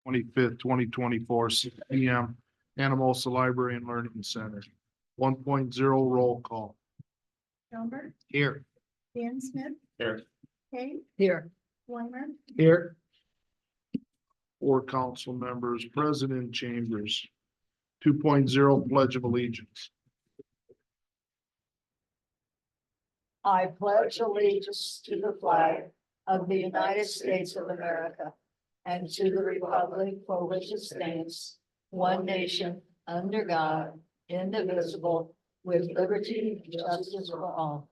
25th, 2024, 6 p.m. Anamosa Library and Learning Center. 1.0 roll call. Schomburg, Here. Dan Smith, Here. Kate, Here. Weimer, Here. 4 council members present in chambers. 2.0 Pledge of Allegiance. I pledge allegiance to the flag of the United States of America and to the republic for which it stands, one nation, under God, indivisible, with liberty and justice for all.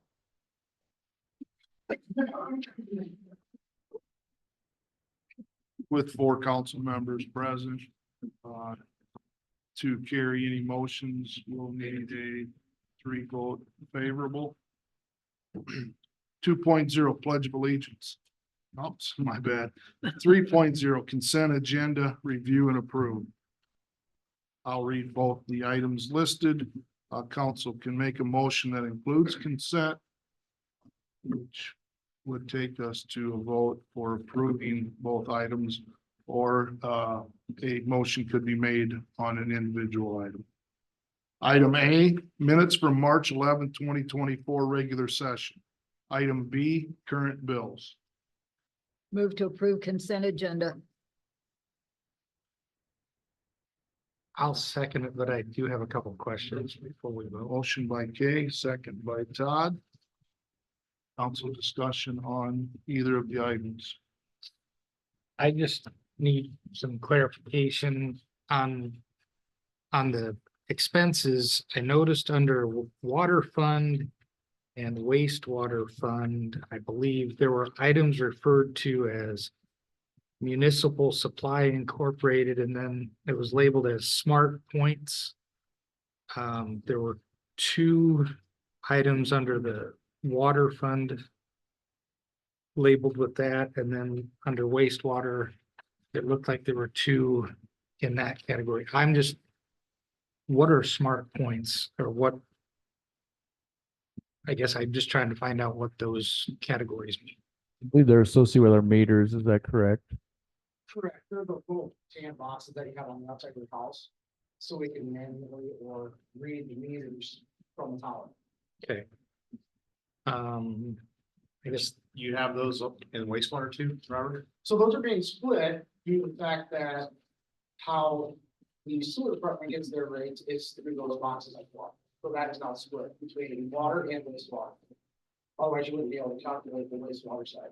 With 4 council members present, to carry any motions, we'll need a 3 vote favorable. 2.0 Pledge of Allegiance. Oops, my bad. 3.0 Consent Agenda Review and Approve. I'll read both the items listed. Council can make a motion that includes consent, which would take us to a vote for approving both items, or a motion could be made on an individual item. Item A, minutes from March 11, 2024, regular session. Item B, current bills. Move to approve consent agenda. I'll second it, but I do have a couple of questions before we vote. Motion by Kay, second by Todd. Council discussion on either of the items. I just need some clarification on the expenses. I noticed under water fund and wastewater fund, I believe there were items referred to as Municipal Supply Incorporated, and then it was labeled as Smart Points. There were 2 items under the water fund labeled with that, and then under wastewater, it looked like there were 2 in that category. What are Smart Points, or what? I guess I'm just trying to find out what those categories mean. I believe they're associated with our meters, is that correct? Correct, they're the little tan boxes that you have on the outside of the house, so we can manually or read the meters from the tower. Okay. I guess you have those up in wastewater too, Robert? So those are being split due to the fact that how the sewer department gets their rates is through those boxes like water. So that is not split between water and wastewater. Otherwise, you wouldn't be able to calculate the wastewater side.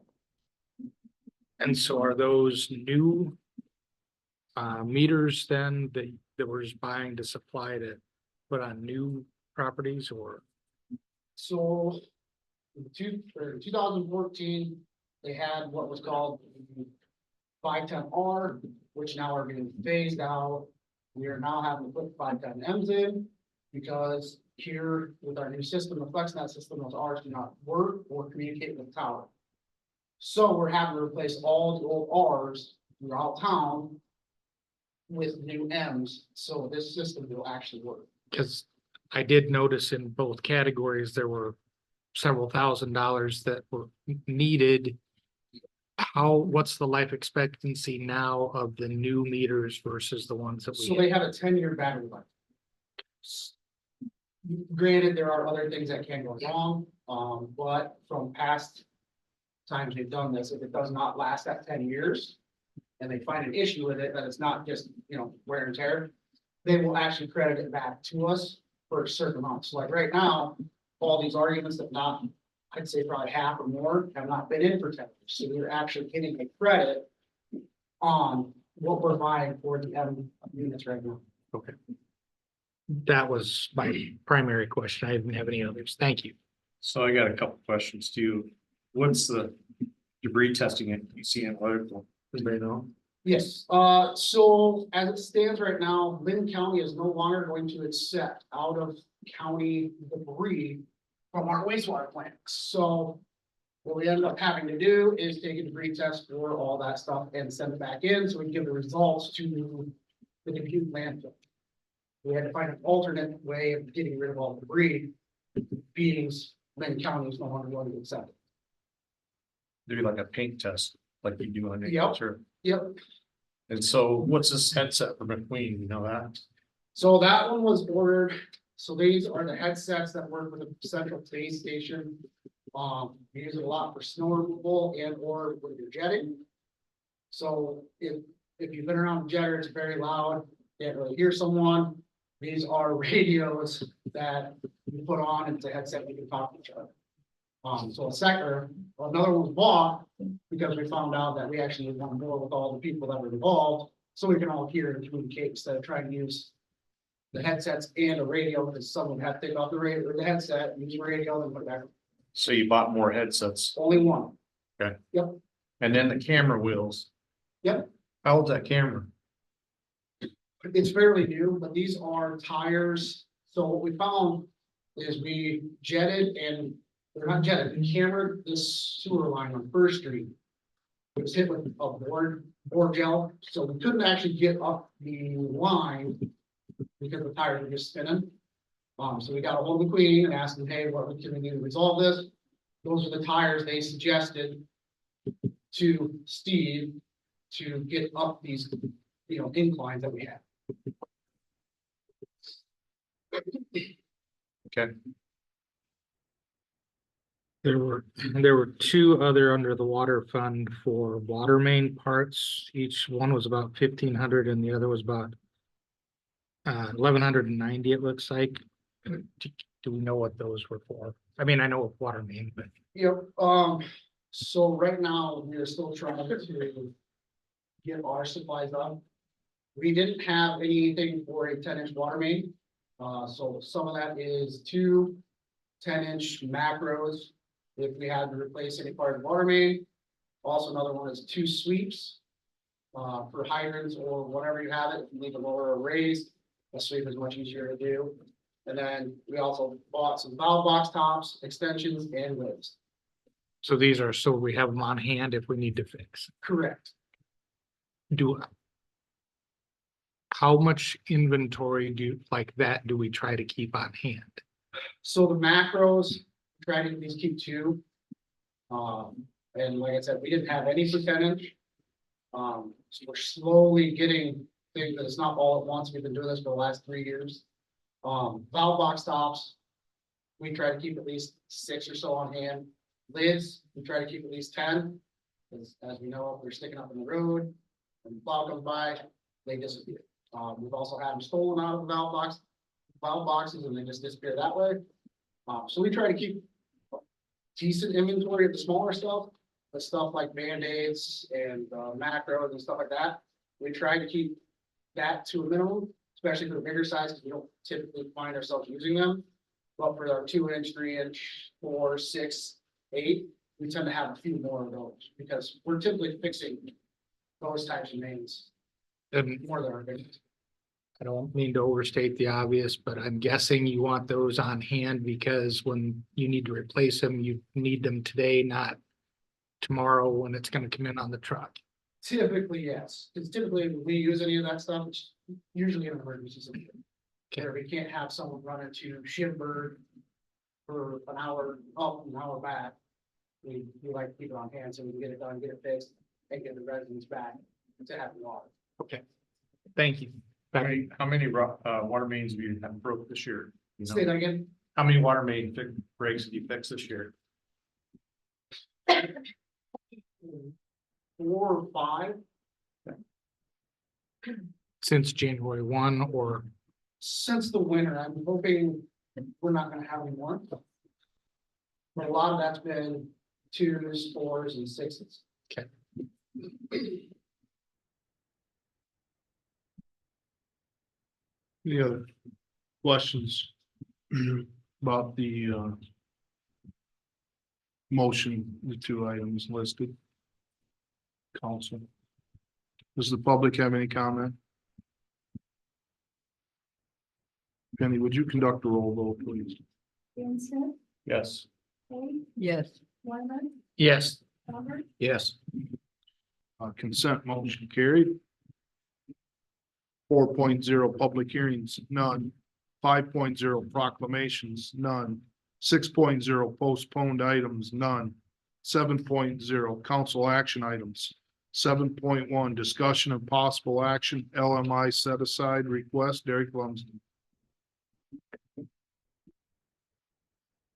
And so are those new meters then that we're just buying to supply to put on new properties, or? So in 2014, they had what was called 510R, which now are being phased out. We are now having to put 510Ms in because here with our new system, the FlexNet system, those Rs do not work or communicate with the tower. So we're having to replace all the old Rs throughout town with new Ms, so this system will actually work. Because I did notice in both categories, there were several $1,000s that were needed. What's the life expectancy now of the new meters versus the ones that So we they have a 10-year battery life. Granted, there are other things that can go wrong, but from past times they've done this, if it does not last that 10 years and they find an issue with it, that it's not just, wear and tear, they will actually credit it back to us for a certain amount. So like right now, all these arguments that I'd say probably half or more have not been in for 10 years. So they're actually getting a credit on what we're buying for the M units right now. Okay. That was my primary question. I didn't have any others. Thank you. So I got a couple questions too. What's the debris testing at UC Analytical? Anybody know? Yes, so as it stands right now, Lynn County is no longer going to accept out of county debris from our wastewater plant. So what we ended up having to do is take a debris test for all that stuff and send it back in so we can give the results to the Dubuque landfill. We had to find an alternate way of getting rid of all the debris. Beings, Lynn County is no longer going to accept it. Do like a paint test like you do on Yep. agriculture. Yep, And so what's this headset for McQueen, you know that? So that one was ordered, so these are the headsets that work with the central base station. We use it a lot for snow removal and or when you're jetting. So if you've been around a jetter, it's very loud, can't really hear someone. These are radios that you put on, and it's a headset you can talk to each other. So another one was bought because we found out that we actually want more with all the people that were involved, so we can all hear and communicate instead of trying to use the headsets and a radio, because someone had to take off the radio or the headset, use the radio, and put it back. So you bought more headsets Only one. and then the camera wheels. Yep. How old's that camera? It's fairly new, but these are tires. So what we found is we jetted and, they're not jetted, we cambered this sewer line on First Street. It was hit with a board gel, so we couldn't actually get up the line because the tires were just spinning. So we got a hold of McQueen and asked them, hey, what can we do to resolve this? Those are the tires they suggested to Steve to get up these, inclines that we have. Okay, There were two other under the water fund for water main parts. Each one was about 1,500 and the other was about 1,190, it looks like. Do we know what those were for? I mean, I know of water main, but Yep, so right now, we are still trying to get our supplies up. We didn't have anything for a 10-inch water main. So some of that is 2 10-inch macros. If we had to replace any part of the water main. Also, another one is 2 sweeps. For hydrants or whatever you have it, if you need to lower or raise, a sweep is much easier to do. And then we also bought some valve box tops, extensions, and lids. so these are, so we have them on hand if we need to fix. Correct. How much inventory do we try to keep on hand? So the macros, try to at least keep 2. And like I said, we didn't have any for 10-inch. So we're slowly getting things, but it's not all at once. We've been doing this for the last 3 years. Valve box tops, we try to keep at least 6 or so on hand. Lids, we try to keep at least 10. As we know, if they're sticking up in the road and the plow comes by, they disappear. We've also had them stolen out of the valve boxes, and they just disappear that way. So we try to keep decent inventory of the smaller stuff, the stuff like Band-Aids and macros and stuff like that. We try to keep that to a minimum, especially for the bigger sizes. We don't typically find ourselves using them. But for our 2-inch, 3-inch, 4, 6, 8, we tend to have a few more of those because we're typically fixing those types of mains And more than our big. I don't mean to overstate the obvious, but I'm guessing you want those on hand because when you need to replace them, you need them today, not tomorrow when it's gonna come in on the truck. Typically, yes, because typically when we use any of that stuff, it's usually an emergency situation. Okay. Where we can't have someone run into Shinberg for an hour up, an hour back. We like to keep it on hand so we can get it done, get it fixed, and get the residents back to have water. Okay. Thank you. how many water mains have you broke this year? You know? Say that again. How many water main breaks did you fix this year? 4 or 5 Since January 1 or since the winter. I'm hoping we're not gonna have any more. But a lot of that's been 2s, 4s, and 6s. Okay. Any other questions about the motion, the 2 items listed? Council. Does the public have any comment? Penny, would you conduct a roll vote, please? Dan Smith, Yes. Kate, Yes. Wyman, yes. Robert, Yes. Consent motion carried. 4.0 public hearings, none. 5.0 proclamations, none. 6.0 postponed items, none. 7.0 council action items. 7.1, discussion of possible action, LMI set aside request, Derek Lumsden.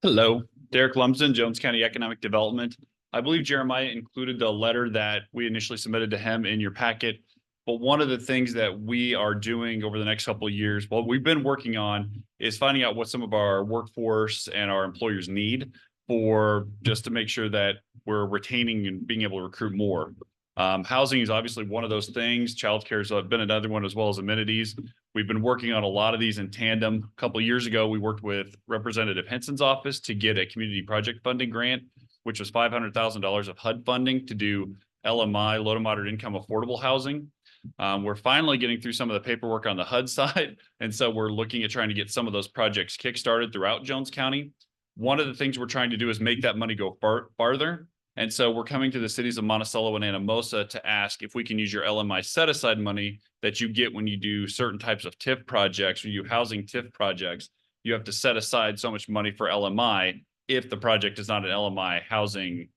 Hello, Derek Lumsden, Jones County Economic Development. I believe Jeremiah included the letter that we initially submitted to him in your packet. But one of the things that we are doing over the next couple of years, what we've been working on is finding out what some of our workforce and our employers need for just to make sure that we're retaining and being able to recruit more. Housing is obviously one of those things. Childcare has been another one, as well as amenities. We've been working on a lot of these in tandem. A couple of years ago, we worked with Representative Henson's office to get a community project funding grant, which was $500,000 of HUD funding to do LMI, low to moderate income affordable housing. We're finally getting through some of the paperwork on the HUD side. And so we're looking at trying to get some of those projects kickstarted throughout Jones County. One of the things we're trying to do is make that money go farther. And so we're coming to the cities of Monticello and Anamosa to ask if we can use your LMI set aside money that you get when you do certain types of TIF projects or you housing TIF projects. You have to set aside so much money for LMI if the project is not an LMI housing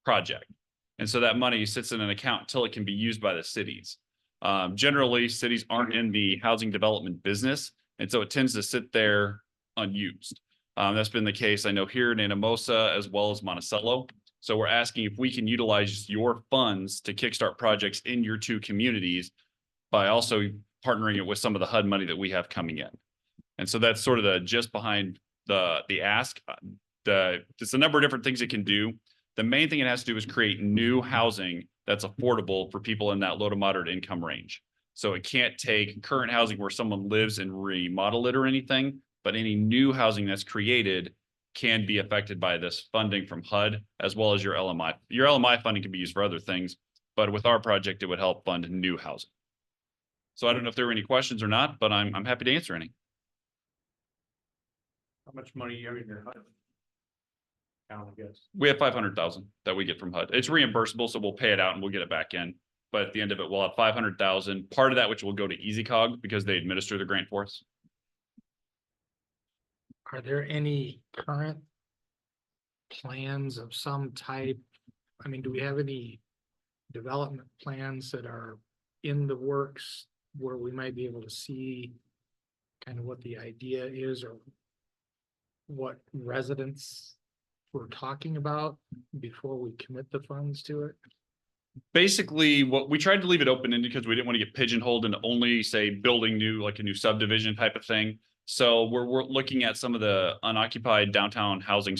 project. And so that money sits in an account until it can be used by the cities. Generally, cities aren't in the housing development business, and so it tends to sit there unused. That's been the case, I know, here in Anamosa as well as Monticello. So we're asking if we can utilize your funds to kickstart projects in your two communities by also partnering it with some of the HUD money that we have coming in. And so that's sort of the gist behind the ask. There's a number of different things it can do. The main thing it has to do is create new housing that's affordable for people in that low to moderate income range. So it can't take current housing where someone lives and remodel it or anything, but any new housing that's created can be affected by this funding from HUD as well as your LMI. Your LMI funding can be used for other things, but with our project, it would help fund new housing. So I don't know if there were any questions or not, but I'm happy to answer any. How much money you have in your HUD? Count, I guess. We have 500,000 that we get from HUD. It's reimbursable, so we'll pay it out and we'll get it back in. But at the end of it, we'll have 500,000. Part of that, which will go to EasyCog because they administer the grant for us. Are there any current plans of some type? I mean, do we have any development plans that are in the works where we might be able to see kind of what the idea is or what residents we're talking about before we commit the funds to it? Basically, what we tried to leave it open-ended because we didn't want to get pigeonholed into only, say, building new, like a new subdivision type of thing. So we're looking at some of the unoccupied downtown housing,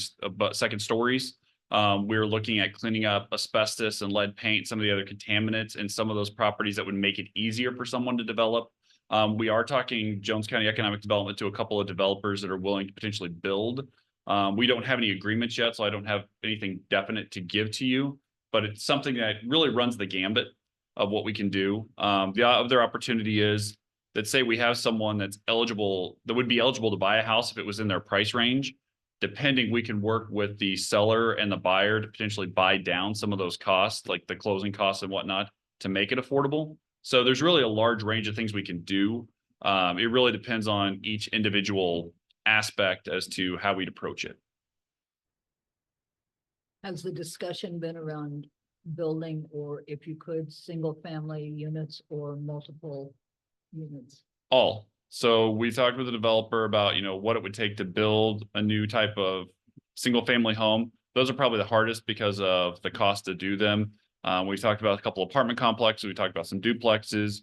second stories. We're looking at cleaning up asbestos and lead paint, some of the other contaminants in some of those properties that would make it easier for someone to develop. We are talking Jones County Economic Development to a couple of developers that are willing to potentially build. We don't have any agreements yet, so I don't have anything definite to give to you, but it's something that really runs the gambit of what we can do. The other opportunity is that, say we have someone that's eligible, that would be eligible to buy a house if it was in their price range. Depending, we can work with the seller and the buyer to potentially buy down some of those costs, like the closing costs and whatnot, to make it affordable. So there's really a large range of things we can do. It really depends on each individual aspect as to how we'd approach it. Has the discussion been around building, or if you could, single family units or multiple units? All. So we talked with the developer about, what it would take to build a new type of single family home. Those are probably the hardest because of the cost to do them. We talked about a couple apartment complexes. We talked about some duplexes.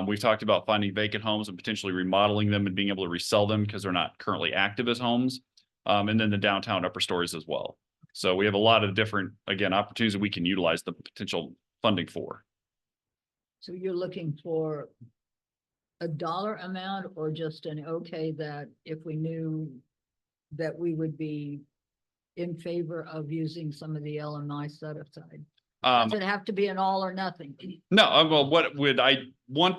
We've talked about finding vacant homes and potentially remodeling them and being able to resell them because they're not currently active as homes. And then the downtown upper stories as well. So we have a lot of different, again, opportunities that we can utilize the potential funding for. So you're looking for a dollar amount or just an okay that if we knew that we would be in favor of using some of the LMI set aside? Does it have to be an all or nothing? No, well, what would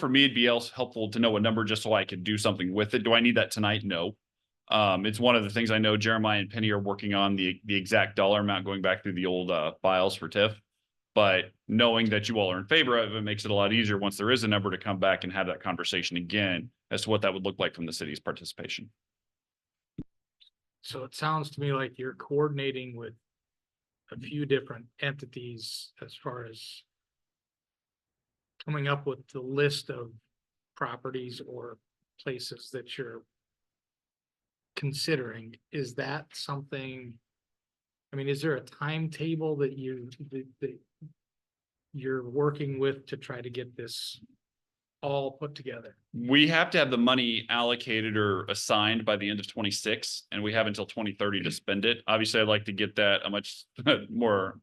for me, it'd be helpful to know a number just so I could do something with it. Do I need that tonight? No. It's one of the things I know Jeremiah and Penny are working on the exact dollar amount going back through the old files for TIF. But knowing that you all are in favor of it makes it a lot easier once there is a number to come back and have that conversation again as to what that would look like from the city's participation. So it sounds to me like you're coordinating with a few different entities as far as coming up with the list of properties or places that you're considering, is that something? I mean, is there a timetable that that you're working with to try to get this all put together? We have to have the money allocated or assigned by the end of 26, and we have until 2030 to spend it. Obviously, I'd like to get that a much more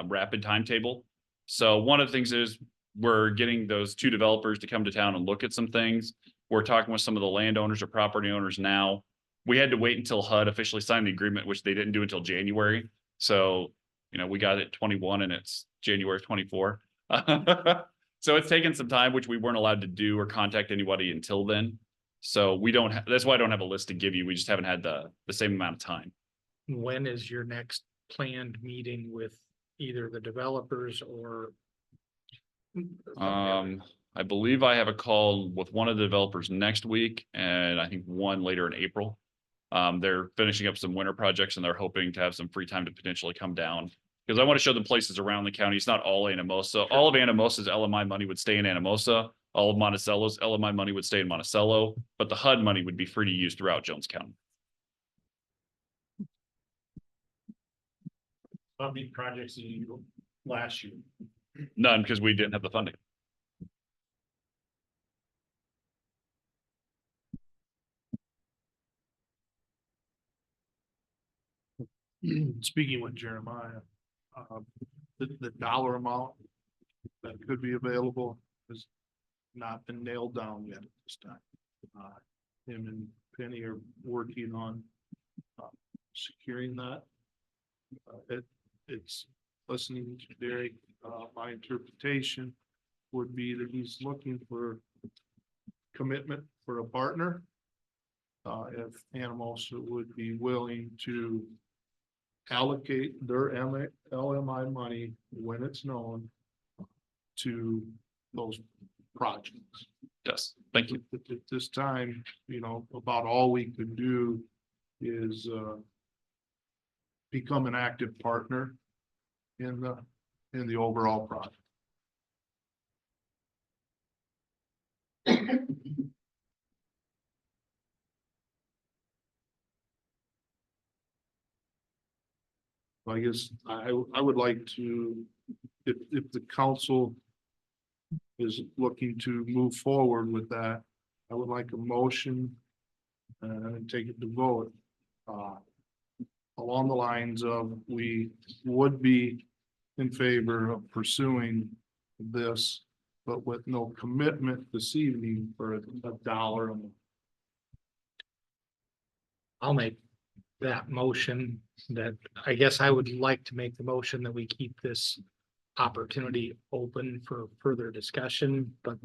rapid timetable. So one of the things is we're getting those 2 developers to come to town and look at some things. We're talking with some of the landowners or property owners now. We had to wait until HUD officially signed the agreement, which they didn't do until January. So, we got it 21 and it's January 24. So it's taken some time, which we weren't allowed to do or contact anybody until then. So we don't that's why I don't have a list to give you. We just haven't had the same amount of time. When is your next planned meeting with either the developers or? I believe I have a call with one of the developers next week and I think one later in April. They're finishing up some winter projects and they're hoping to have some free time to potentially come down. Because I want to show them places around the county. It's not all Anamosa. All of Anamosa's LMI money would stay in Anamosa. All of Monticello's LMI money would stay in Monticello, but the HUD money would be free to use throughout Jones County. How many projects did you do last year? None, because we didn't have the funding. Speaking with Jeremiah, the dollar amount that could be available has not been nailed down yet at this time. Him and Penny are working on securing that. It's listening to Derek, my interpretation would be that he's looking for commitment for a partner. If Anamosa would be willing to allocate their LMI money when it's known to those projects. Yes, thank you. At this time, about all we could do is become an active partner in the overall project. I guess I would like to, if the council is looking to move forward with that, I would like a motion and take it to vote. Along the lines of, we would be in favor of pursuing this, but with no commitment this evening for a dollar a month. I'll make that motion. That I guess I would like to make the motion that we keep this opportunity open for further discussion, but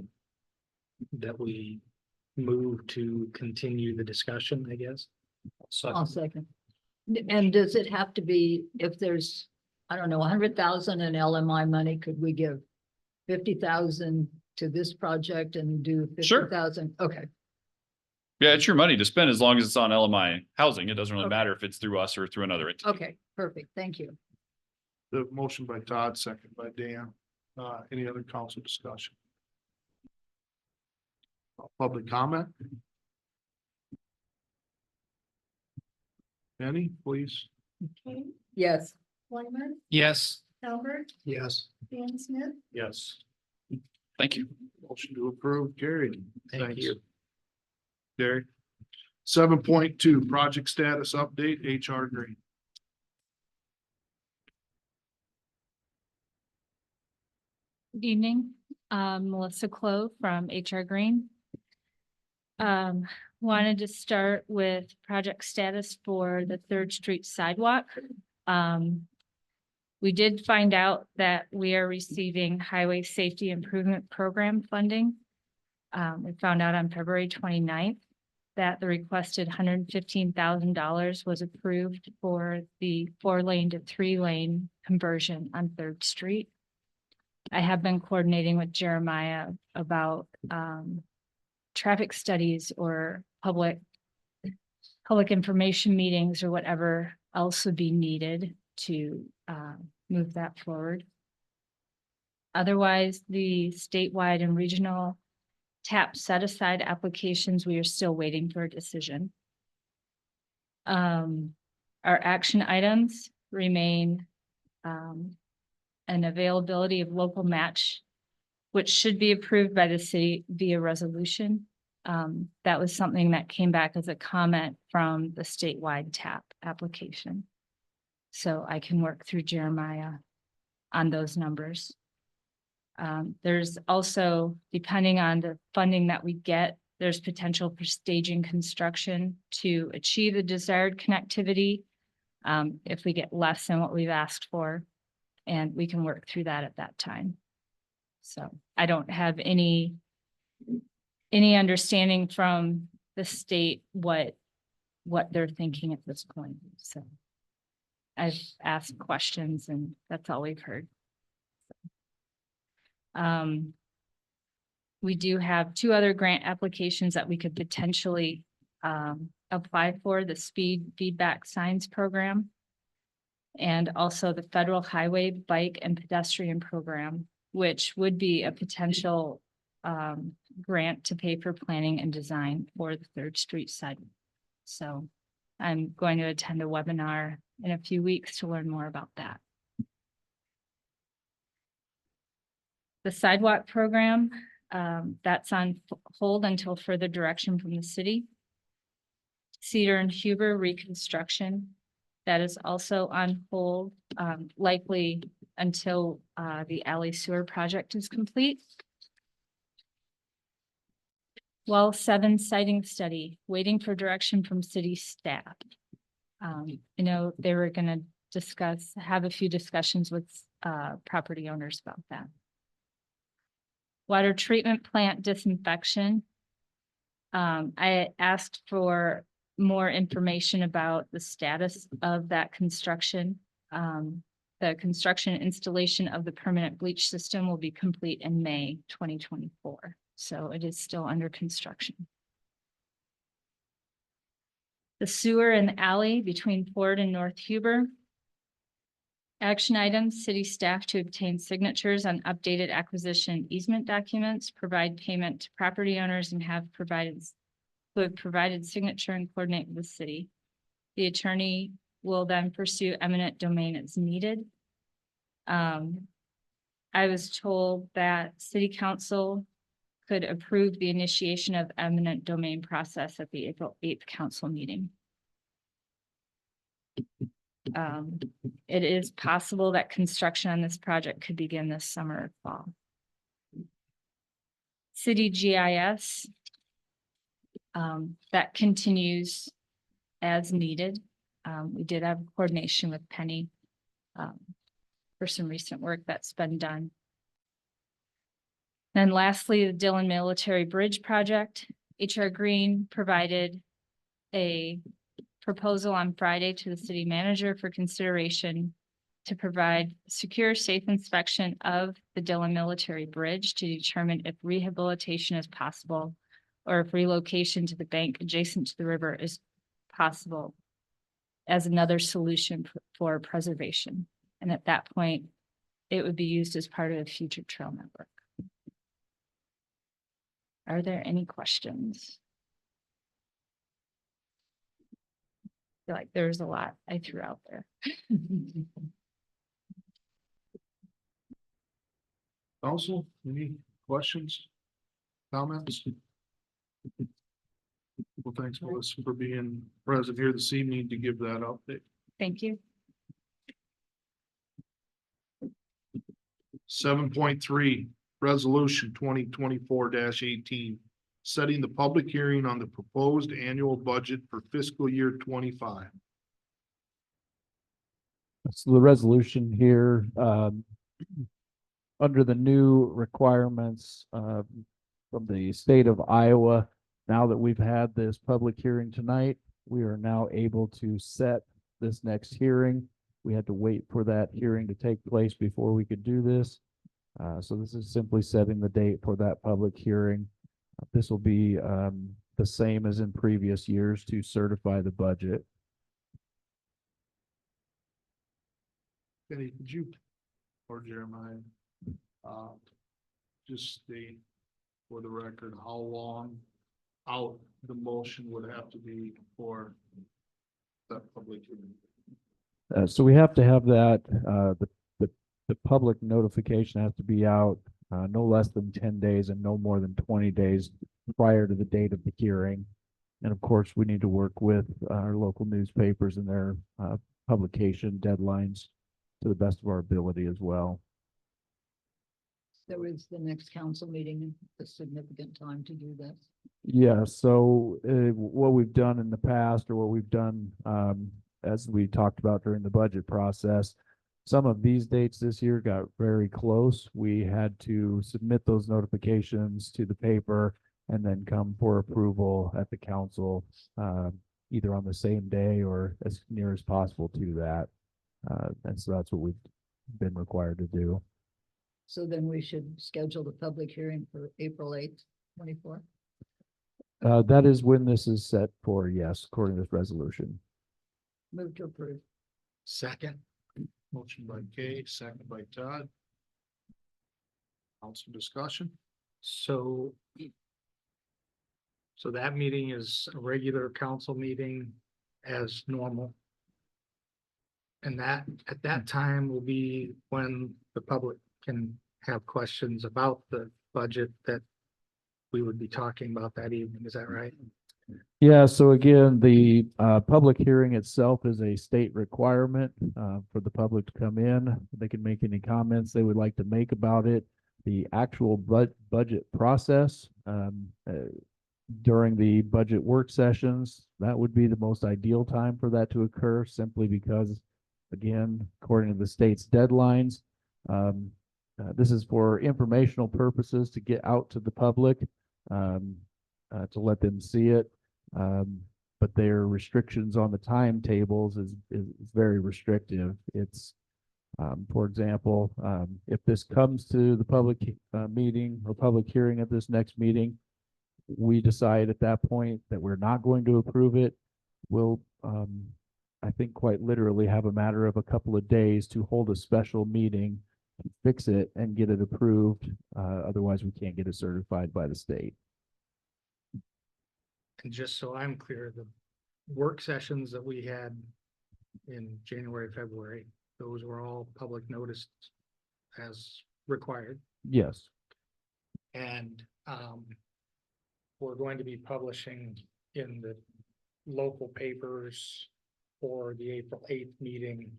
that we move to continue the discussion, I guess. I'll second. And does it have to be, if there's, I don't know, 100,000 in LMI money, could we give 50,000 to this project and do Sure. 50,000? Okay, Yeah, it's your money to spend as long as it's on LMI housing. It doesn't really Okay. matter if it's through us or through another entity. okay, perfect. Thank you. The motion by Todd, second by Dan. Any other council discussion? Public comment? Penny, please. Kane, Yes, Wyman, Yes. Albert, Yes. Dan Smith, Yes. Thank you. Motion to approve, carried. Thank Thanks. you. Derek. 7.2, project status update, HR Green. Good evening, Melissa Clove from HR Green. Wanted to start with project status for the Third Street sidewalk. We did find out that we are receiving Highway Safety Improvement Program funding. We found out on February 29th that the requested $115,000 was approved for the 4-lane to 3-lane conversion on Third Street. I have been coordinating with Jeremiah about traffic studies or public information meetings or whatever else would be needed to move that forward. Otherwise, the statewide and regional TAP set-aside applications, we are still waiting for a decision. Our action items remain an availability of local match, which should be approved by the city via resolution. That was something that came back as a comment from the statewide TAP application. So I can work through Jeremiah on those numbers. There's also, depending on the funding that we get, there's potential for staging construction to achieve the desired connectivity. If we get less than what we've asked for, and we can work through that at that time. So I don't have any understanding from the state what they're thinking at this point. So I've asked questions and that's all we've heard. We do have 2 other grant applications that we could potentially apply for: the speed feedback signs program and also the federal highway bike and pedestrian program, which would be a potential grant to pay for planning and design for the 3rd Street sidewalk. So I'm going to attend a webinar in a few weeks to learn more about that. The sidewalk program, that's on hold until further direction from the city. Cedar and Huber reconstruction, that is also on hold, likely until the alley sewer project is complete. Well, 7 siting study, waiting for direction from city staff. They were gonna have a few discussions with property owners about that. Water treatment plant disinfection. I asked for more information about the status of that construction. The construction installation of the permanent bleach system will be complete in May 2024. So it is still under construction. The sewer and the alley between Ford and North Huber. Action items: city staff to obtain signatures on updated acquisition easement documents, provide payment to property owners, and who have provided signature and coordinate with the city. The attorney will then pursue eminent domain as needed. I was told that city council could approve the initiation of eminent domain process at the April 8th council meeting. It is possible that construction on this project could begin this summer or fall. City GIS, that continues as needed. We did have coordination with Penny for some recent work that's been done. Then lastly, the Dillon Military Bridge Project. HR Green provided a proposal on Friday to the city manager for consideration to provide secure, safe inspection of the Dillon Military Bridge to determine if rehabilitation is possible or if relocation to the bank adjacent to the river is possible as another solution for preservation. And at that point, it would be used as part of the future trail network. Are there any questions? I feel like there's a lot I threw out there. Council, any questions, comments? Well, thanks, Melissa, for being present here this evening to give that update. Thank you. 7.3, resolution 2024-18, setting the public hearing on the proposed annual budget for fiscal year 25. So the resolution here, under the new requirements from the state of Iowa, now that we've had this public hearing tonight, we are now able to set this next hearing. We had to wait for that hearing to take place before we could do this. So this is simply setting the date for that public hearing. This will be the same as in previous years to certify the budget. Penny, could you, or Jeremiah, Just state for the record, how long out the motion would have to be for that public hearing. So we have to have that, the public notification has to be out, no less than 10 days and no more than 20 days prior to the date of the hearing. And of course, we need to work with our local newspapers and their, publication deadlines to the best of our ability as well. So is the next council meeting a significant time to do this? Yeah, so what we've done in the past, or what we've done as we talked about during the budget process, some of these dates this year got very close. We had to submit those notifications to the paper and then come for approval at the council, either on the same day or as near as possible to that. And so that's what we've been required to do. So then we should schedule the public hearing for April 8th, 24. That is when this is set for, yes, according to this resolution. Move to approve. Second. Motion by Kay, second by Todd. Council discussion. So that meeting is a regular council meeting as normal. And that, at that time will be when the public can have questions about the budget that we would be talking about that evening. Is that right? Yeah, so again, the public hearing itself is a state requirement for the public to come in. They can make any comments they would like to make about it. The actual budget process during the budget work sessions, that would be the most ideal time for that to occur, simply because, again, according to the state's deadlines, this is for informational purposes to get out to the public, to let them see it. But their restrictions on the timetables is very restrictive. It's, for example, if this comes to the public meeting or public hearing at this next meeting, we decide at that point that we're not going to approve it, we'll, I think quite literally have a matter of a couple of days to hold a special meeting, fix it and get it approved. Otherwise, we can't get it certified by the state. And just so I'm clear, the work sessions that we had in January, February, those were all public noticed as required. Yes. And we're going to be publishing in the local papers for the April 8th meeting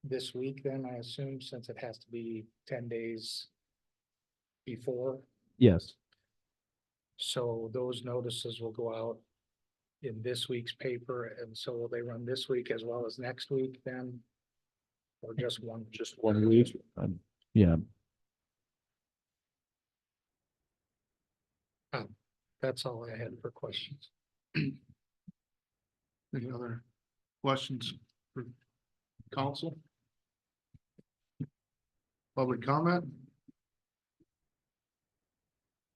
this week, then I assume, since it has to be 10 days before. Yes. So those notices will go out in this week's paper, and so will they run this week as well as next week then? Or just one? Just 1 week. Yeah. That's all I had for questions. Any other questions for council? Public comment?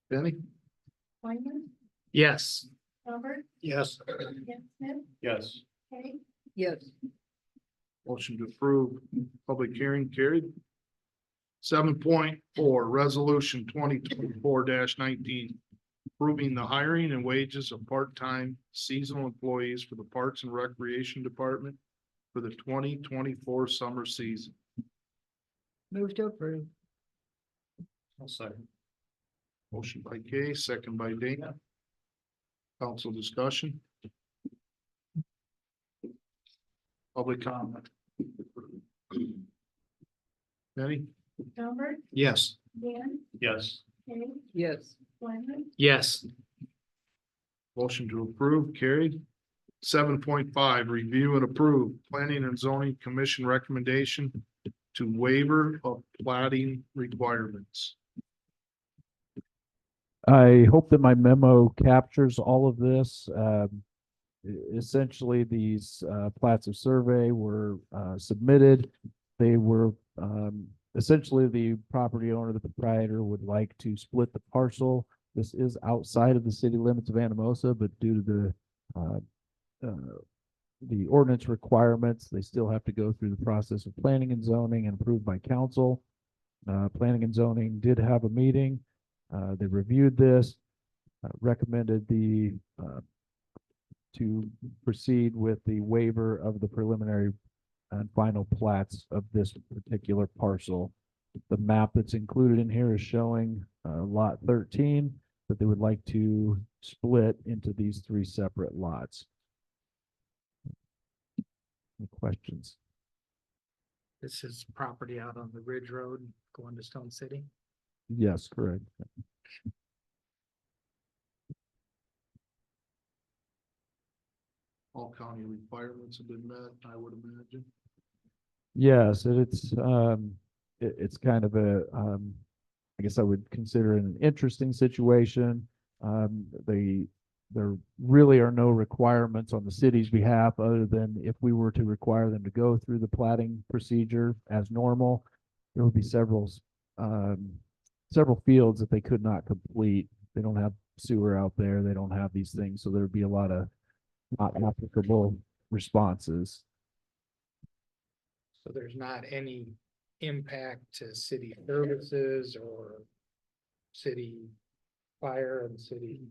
Benny? Wyman, Yes. Robert, Yes. Dan Smith, Yes. Kay, Yes. Motion to approve, public hearing carried. 7.4, resolution 2024-19. Approving the hiring and wages of part-time seasonal employees for the Parks and Recreation Department for the 2024 summer season. Move to approve. I'll second. Motion by Kay, second by Dana. Council discussion. Public comment. Benny? Robert, Yes. Dan, Yes. Kay, Yes. Wyman, Yes. Motion to approve carried. 7.5, review and approve Planning and Zoning Commission recommendation to waiver of plating requirements. I hope that my memo captures all of this. Essentially, these plats of survey were submitted. They were essentially the property owner, the proprietor, would like to split the parcel. This is outside of the city limits of Anamosa, but due to the ordinance requirements, they still have to go through the process of planning and zoning and approved by council. Planning and zoning did have a meeting. They reviewed this, recommended to proceed with the waiver of the preliminary and final plats of this particular parcel. The map that's included in here is showing lot 13, that they would like to split into these 3 separate lots. Any questions? This is property out on the Ridge Road going to Stone City. Yes, correct. All county requirements have been met, I would imagine. Yes, it's kind of a, I guess I would consider it an interesting situation. There really are no requirements on the city's behalf other than if we were to require them to go through the plating procedure as normal, there would be several fields that they could not complete. They don't have sewer out there. They don't have these things. So there'd be a lot of not applicable responses. So there's not any impact to city services or city fire and city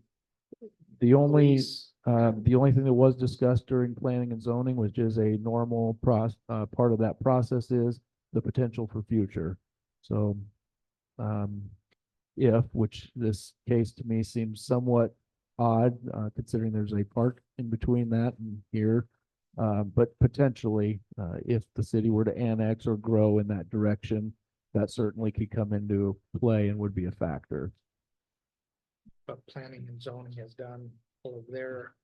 The only police. The only thing that was discussed during planning and zoning, which is a normal part of that process, is the potential for future. So, which this case to me seems somewhat odd, considering there's a park in between that and here. But potentially, if the city were to annex or grow in that direction, that certainly could come into play and would be a factor. But planning and zoning has done all of their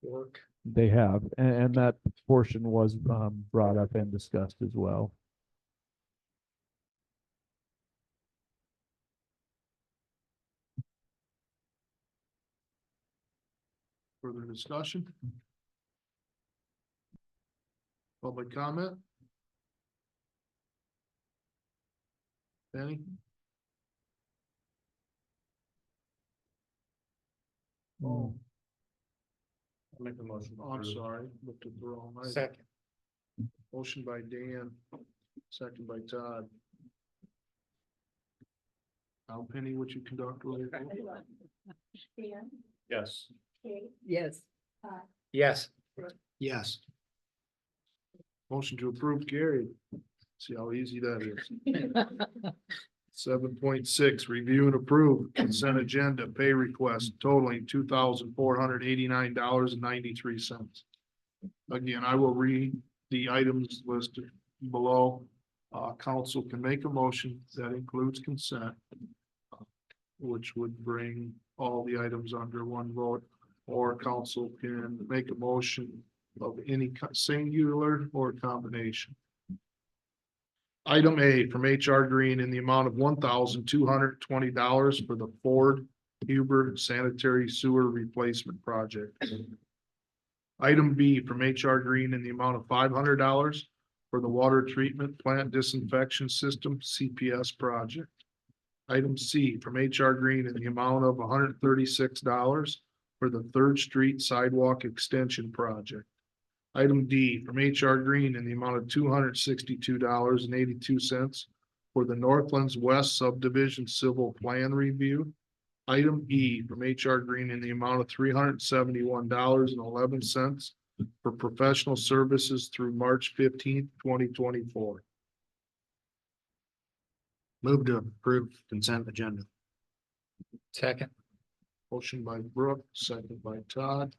work. They have, and that portion was brought up and discussed as well. Further discussion? Public comment? Benny? Oh, I'll make a motion. to I'm approve. sorry, looked at the wrong item. Second, Motion by Dan, second by Todd. Al Penny, would you conduct roll call? Dan, Yes. Kate, Yes. yes. Yes. Motion to approve carried. See how easy that is. 7.6, review and approve consent agenda pay request totaling $2,489.93. Again, I will read the items listed below. Council can make a motion that includes consent, which would bring all the items under one vote, or council can make a motion of any singular or combination. Item A from HR Green in the amount of $1,220 for the Ford Huber Sanitary Sewer Replacement Project. Item B from HR Green in the amount of $500 for the Water Treatment Plant Disinfection System CPS project. Item C from HR Green in the amount of $136 for the Third Street Sidewalk Extension Project. Item D from HR Green in the amount of $262.82 for the Northlands West Subdivision Civil Plan Review. Item E from HR Green in the amount of $371.11 for professional services through March 15th, 2024. Move to approve consent agenda. Second, Motion by Brooke, second by Todd.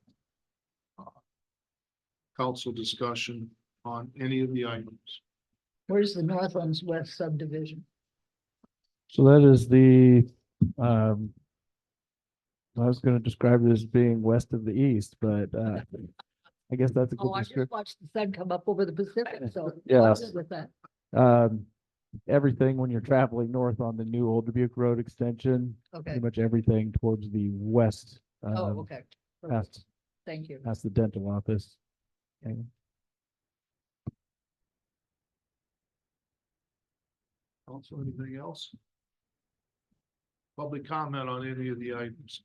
Council discussion on any of the items. Where's the Northlands West subdivision? So that is the, I was going to describe it as being west of the east, but I guess that's a good Oh, I just description. watched the sun come up over the Pacific, so. Yes. I'm good with that. Everything when you're traveling north on the new Old Dubuque Road extension, Okay. pretty much everything towards the west. Oh, okay. Perfect. Past, Thank you. past the dental office. Okay. Also, anything else? Public comment on any of the items.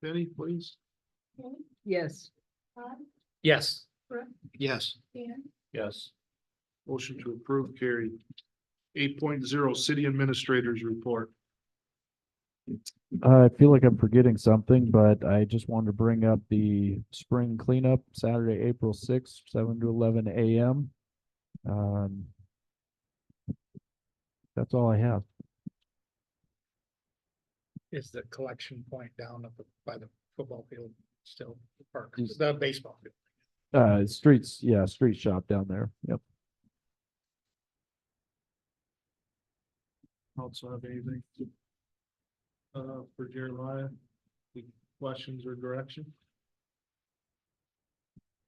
Penny, please. Kate, Yes. Todd, yes. Brooke, Yes. Dan, Yes. Motion to approve carried. 8.0 city administrators report. I feel like I'm forgetting something, but I just wanted to bring up the spring cleanup Saturday, April 6th, 7 to 11 a.m. That's all I have. Is the collection point down up by the football field still park, Is- the baseball field? Streets, yeah, street shop down there. Yep. Also have anything? For Jeremiah, any questions or direction?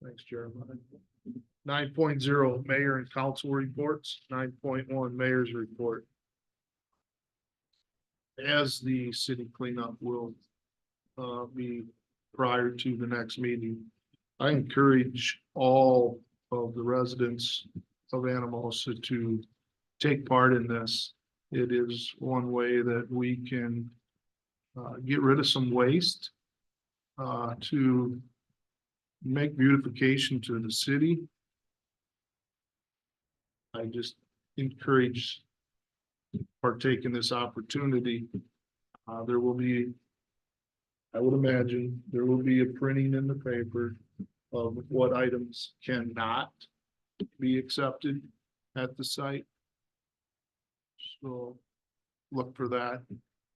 Thanks, Jeremiah. 9.0 mayor and council reports, 9.1 mayor's report. As the city cleanup will be prior to the next meeting, I encourage all of the residents of Anamosa to take part in this. It is one way that we can get rid of some waste to make beautification to the city. I just encourage partake in this opportunity. There will be, I would imagine, there will be a printing in the paper of what items cannot be accepted at the site. So look for that.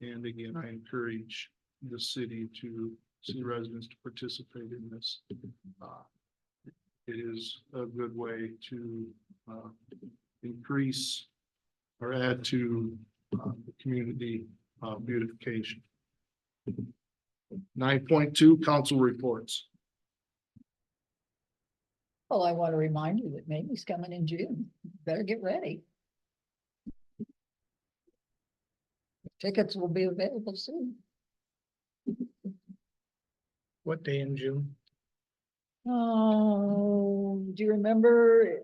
And again, I encourage the city residents to participate in this. It is a good way to increase or add to the community beautification. 9.2 council reports. Well, I want to remind you that Mamie's coming in June. Better get ready. Tickets will be available soon. What day in June? Oh, do you remember?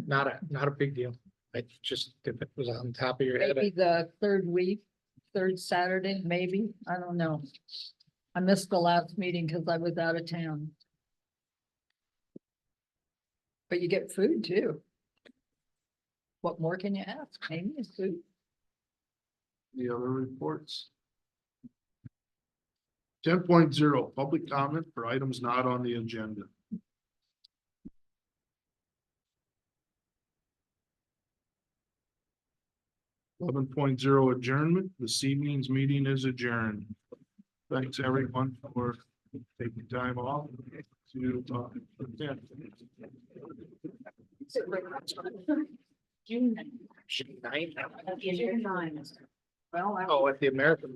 Not a big deal. I just, if it was on top of your head, Maybe the third week, third Saturday, maybe. I don't know. I missed the last meeting because I was out of town. But you get food too. What more can you ask? Maybe it's food. The other reports. 10.0 public comment for items not on the agenda. 11.0 adjournment. This evening's meeting is adjourned. Thanks everyone for taking time off to attend. June 9th. June 9th. Well, I Oh, at the American Legion.